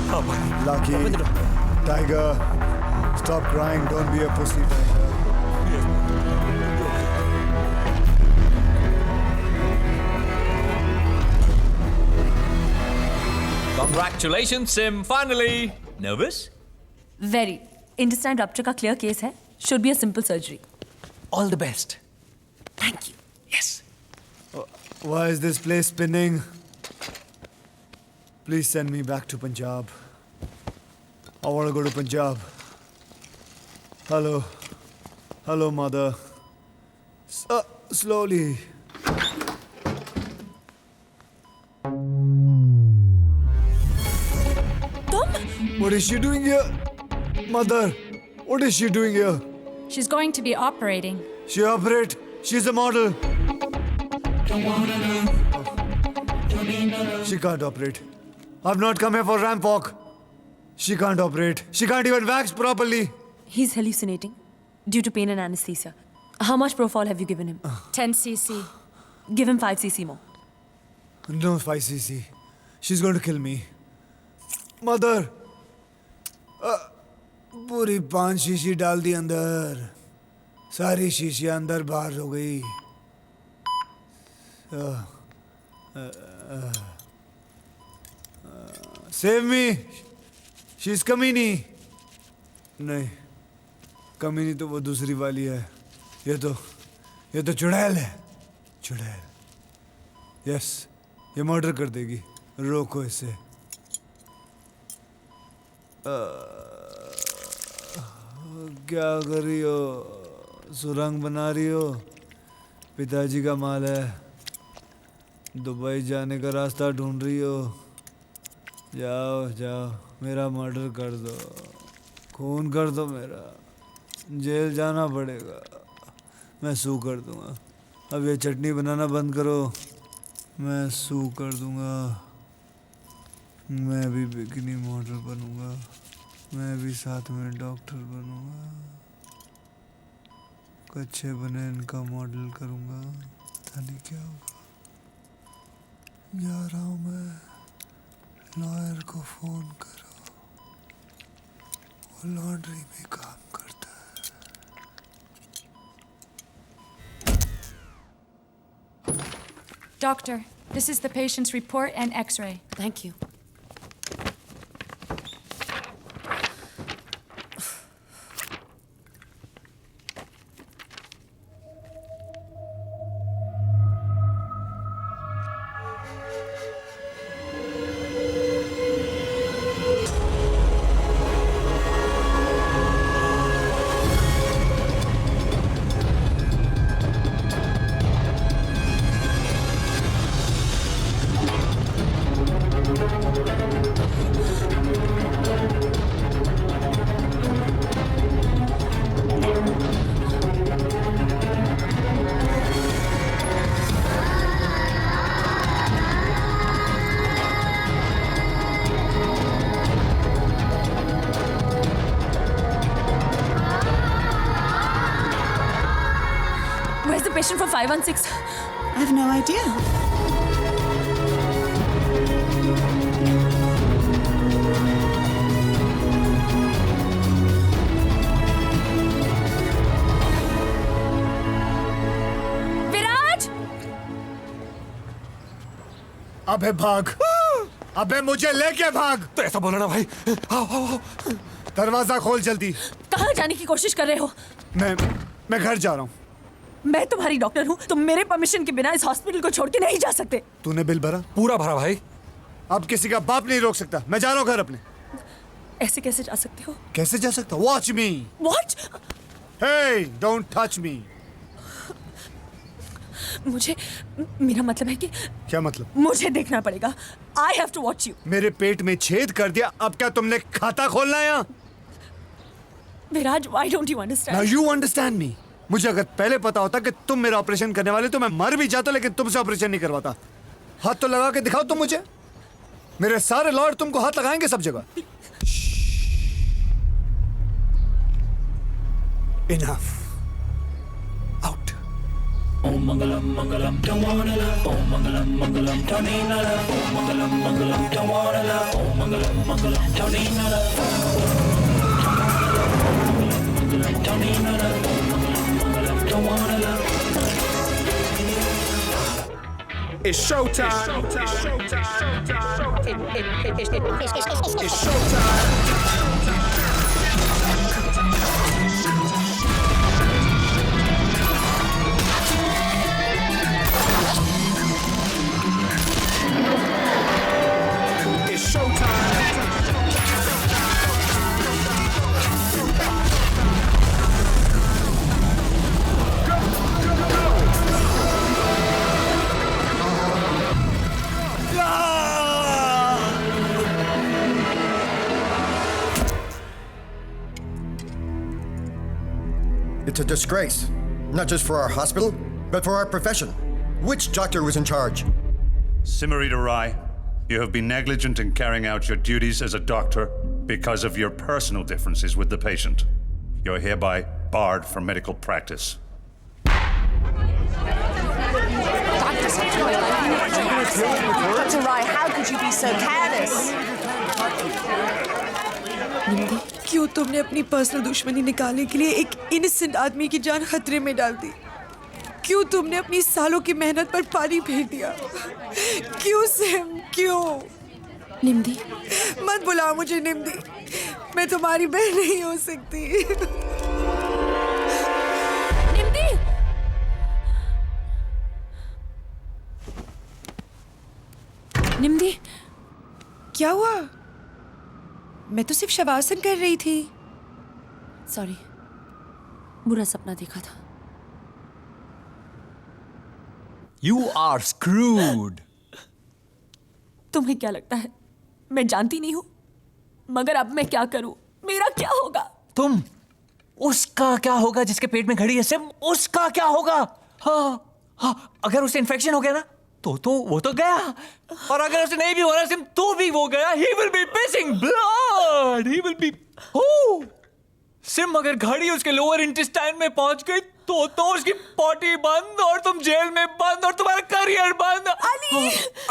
हाँ भाई। Lucky, Open the door. Tiger, stop crying. Don't be a pussy, Tiger. Congratulations, Sim. Finally. Nervous? Very. Intestine rupture का clear case है. Should be a simple surgery. All the best. Thank you. Yes. Why is this place spinning? Please send me back to Punjab. I want to go to Punjab. Hello. Hello, mother. Slowly. What is she doing here? Mother, what is she doing here? She's going to be operating. She operate. She's a model. She can't operate. I've not come here for ramp walk. She can't operate. She can't even wax properly. He's hallucinating due to pain and anesthesia. How much Propofol have you given him? 10 cc. Give him 5 cc more. No 5cc. She's going to kill me. Mother. पूरी 5 शीशी डाल दी अंदर. सारी शीशियां अंदर बाहर हो गई. Save me. She's Kamini. नहीं, कमीनी तो वो दूसरी वाली है. ये तो चुड़ैल है. चुड़ैल. यस, ये मर्डर कर देगी. रोको इसे. क्या कर रही हो? सुरंग बना रही हो? पिताजी का माल है. दुबई जाने का रास्ता ढूंढ रही हो? जाओ जाओ, मेरा मर्डर कर दो. खून कर दो मेरा. जेल जाना पड़ेगा. मैं सू कर दूंगा. अब ये चटनी बनाना बंद करो. मैं सू कर दूंगा. मैं भी बिकनी मॉडल बनूंगा. मैं भी साथ में डॉक्टर बनूंगा. कच्चे बने इनका मॉडल करूंगा. पता नहीं क्या होगा. जा रहा हूँ मैं. लॉयर को फोन करो. वो लॉन्ड्री में काम करता है. Doctor, this is the patient's report and x-ray. Thank you. Where's the patient for 516? I have no idea. विराज! अबे भाग. अबे मुझे लेके भाग. तो ऐसा बोला ना भाई. आओ आओ आओ. दरवाजा खोल जल्दी. कहाँ जाने की कोशिश कर रहे हो? मैं घर जा रहा हूँ. मैं तुम्हारी डॉक्टर हूँ. तुम मेरे परमिशन के बिना इस हॉस्पिटल को छोड़ के नहीं जा सकते. तूने बिल भरा? पूरा भरा भाई. अब किसी का बाप नहीं रोक सकता. मैं जा रहा हूँ घर अपने. ऐसे कैसे जा सकते हो? कैसे जा सकता? Watch me. What? Hey, don't touch me. मुझे, मेरा मतलब है कि क्या मतलब? मुझे देखना पड़ेगा. I have to watch you. मेरे पेट में छेद कर दिया. अब क्या तुमने खाता खोलना है यहाँ? विराज, why don't you Now understand? you understand me. मुझे अगर पहले पता होता कि तुम मेरा ऑपरेशन करने वाले तो मैं मर भी जाता, लेकिन तुमसे ऑपरेशन नहीं करवाता. हाथ तो लगा के दिखाओ तुम मुझे. मेरे सारे लॉयर तुमको हाथ लगाएंगे सब जगह. Enough. Out. Om Mangalam Mangalam Tawanala. Om Mangalam Mangalam Taminala. Om Mangalam Mangalam Tawanala. Om It's showtime. It's showtime. It's showtime. It's a disgrace, not just for our hospital, but for our profession. Which doctor was in charge? Simmarita Rai, you have been negligent in carrying out your duties as a doctor because of your personal differences with the patient. You're hereby barred from medical practice. Dr. Rai, how could you be so careless? निम्दी, क्यों तुमने अपनी personal दुश्मनी निकालने के लिए एक innocent आदमी की जान खतरे में डाल दी? क्यों तुमने अपनी सालों की मेहनत पर पानी फेर दिया? क्यों सिम, क्यों? निम्दी, मत बुलाओ मुझे निम्दी, मैं तुम्हारी बहन नहीं हो सकती। निम्दी, निम्दी, क्या हुआ? मैं तो सिर्फ शवासन कर रही थी। सॉरी, बुरा सपना देखा था। You are screwed. तुम्हें क्या लगता है मैं जानती नहीं हूँ? मगर अब मैं क्या करूँ? मेरा क्या होगा? तुम उसका क्या होगा जिसके पेट में घड़ी है सिम? उसका क्या होगा? हाँ, अगर उसे इन्फेक्शन हो गया ना तो वो तो गया, और अगर उसे नहीं भी हो रहा सिम तो भी वो गया। He will be pissing blood. He will be SIM अगर घड़ी उसके लोअर इंटेस्टाइन में पहुंच गई तो उसकी पॉटी बंद और तुम जेल में बंद और तुम्हारा करियर बंद।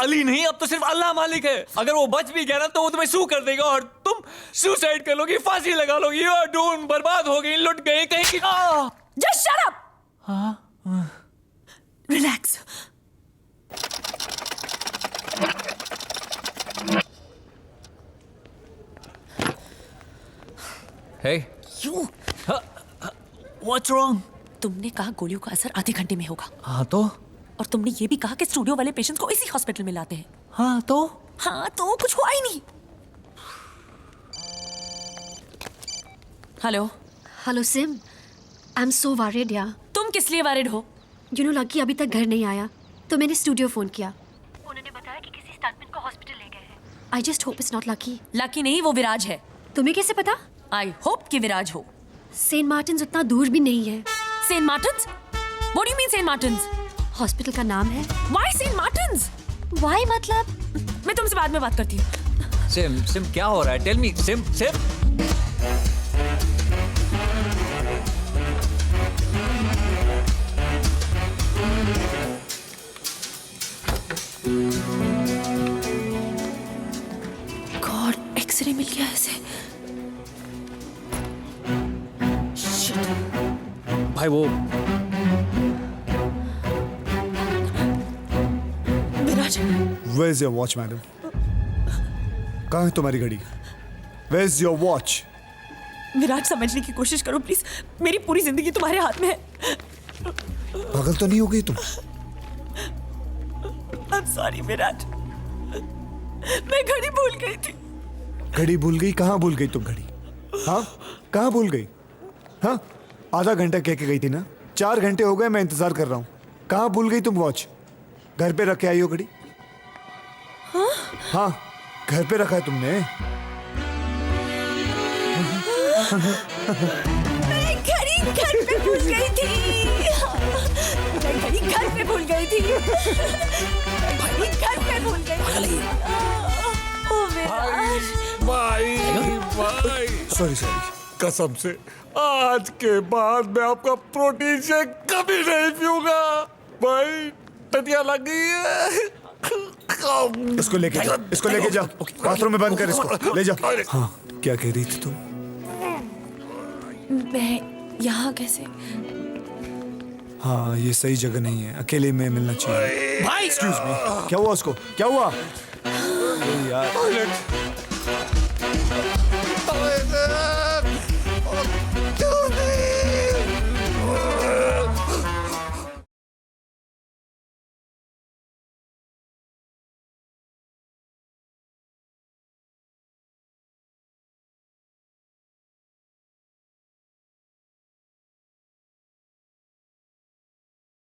अली नहीं, अब तो सिर्फ अल्लाह मालिक है। अगर वो बच भी गया ना तो वो तुम्हें सू कर देगा और तुम सुसाइड कर लोगी, फांसी लगा लोगी। यू आर डून, बर्बाद हो गई, लुट गई कहीं की। Just shut up, relax. Hey, what's wrong? तुमने कहा गोलियों का असर आधे घंटे में होगा। हाँ तो? और तुमने ये भी कहा कि स्टूडियो वाले पेशेंट्स को इसी हॉस्पिटल में लाते हैं। हाँ तो कुछ हुआ ही नहीं। Hello SIM, I am so worried यार। तुम किस लिए वरीड हो? लकी अभी तक घर नहीं आया तो मैंने स्टूडियो फोन किया। उन्होंने बताया कि किसी स्टंटमैन को हॉस्पिटल ले गए हैं। I just hope it's not lucky. Lucky नहीं, वो विराज है। तुम्हें कैसे पता? आई होप कि विराज हो। सेंट मार्टिन्स उतना दूर भी नहीं है। Saint Martin's? What do you mean Saint Martin's? Hospital का नाम है। Why Saint Martins? Why मतलब? मैं तुमसे बाद में बात करती हूँ। सिम क्या हो रहा है? Tell me, सिम। गॉड, एक्सरे मिल गया ऐसे। भाई वो Viraj. Where is your watch, madam? कहाँ है तुम्हारी घड़ी? Where is your watch? विराज, समझने की कोशिश करो प्लीज। मेरी पूरी जिंदगी तुम्हारे हाथ में है। पागल तो नहीं हो गई तुम? I'm sorry विराज, मैं घड़ी भूल गई थी। घड़ी भूल गई? कहाँ भूल गई तुम घड़ी? हाँ, कहाँ भूल गई? हाँ, आधा घंटा कह के गई थी ना। 4 घंटे हो गए मैं इंतजार कर रहा हूँ। कहाँ भूल गई तुम वॉच? घर पे रख के आई हो घड़ी? हाँ, घर पे रखा है तुमने। मैं घड़ी घर पे भूल गई थी। मैं घड़ी घर पे भूल गई थी। घड़ी घर पे भूल गई थी। भाई सॉरी कसम से आज के बाद मैं आपका प्रोटीन शेक कभी नहीं पीऊंगा भाई। टटिया लग गई है। इसको लेके जा, इसको लेके जा, बाथरूम में बंद कर इसको, ले जा। हाँ, क्या कह रही थी तुम? मैं यहाँ कैसे? हाँ, ये सही जगह नहीं है, अकेले में मिलना चाहिए। भाई एक्सक्यूज मी, क्या हुआ उसको? क्या हुआ? यार